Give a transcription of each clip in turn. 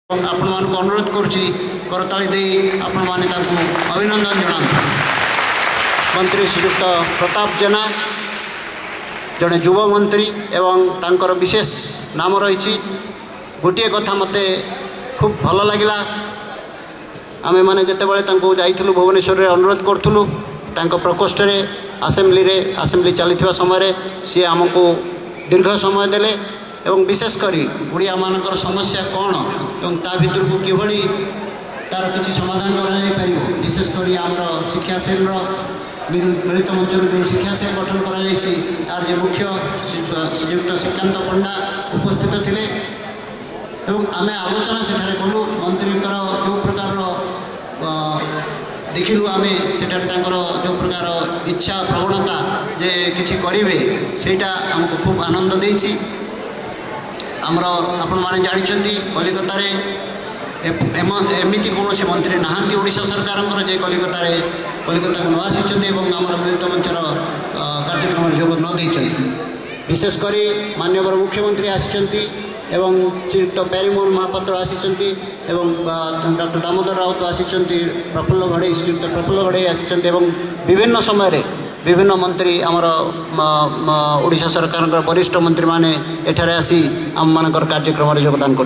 आपण मानक अनुरोध करुच्ची करताली दे आपण माने ताकू अभिनंदन जनाता। मंत्री श्रीयुक्त प्रताप जेना जड़े युवा मंत्री एवं तांकर विशेष नाम रही। गोटे कथा मते खूब भल लगिला। आमे माने जते बळे तांको जाइथिलु भुवनेश्वर रे अनुरोध करथुलु तांको प्रकोष्ठ रे असेंबली चलीथिबा समय रे सी हमको दीर्घ समय देले एवं विशेषकर गुड़िया मानकर समस्या कौन एवं ता भितर को किभली तार किसी समाधान कर विशेषकर आमर शिक्षा सेल मिलित मंच जो शिक्षा सेल गठन कर मुख्य श्रीयुक्त श्रीकांत पंडा उपस्थित थे एवं आम आलोचना से कलु मंत्री जो प्रकार देखिलु आम से जो प्रकार इच्छा प्रवणता जे किसी करेंगे सेटा आमको खूब आनंद देछि। आमर आपण माने जानिछंती कलिकता रे एमिति कौन से मंत्री नहांती ओडिशा सरकार जे कलिकता को न आसी आमर मिलित मंचर कार्यक्रम जोग न देइछंती। विशेषकर माननीय मुख्यमंत्री आसी एवं श्रीयुक्त प्यारीमोहन महापात्र आसी डॉक्टर दामोदर राउत आसी प्रफुल्ल घड़े श्रीयुक्त प्रफुल्ल घड़े आसी विभिन्न समय विभिन्न मंत्री आमर ओडिशा सरकार वरिष्ठ मंत्री माने एठारे आसी आम मानकर कार्यक्रम योगदान कर।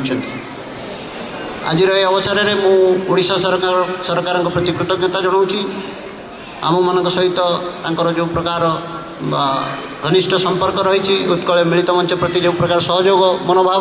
आज अवसर में मु ओडिशा सरकार प्रति कृतज्ञता जनाऊँगी। आम मान सहित जो प्रकार घनिष्ठ संपर्क रही उत्कल मिलित मंच प्रति जो प्रकार सहयोग मनोभाव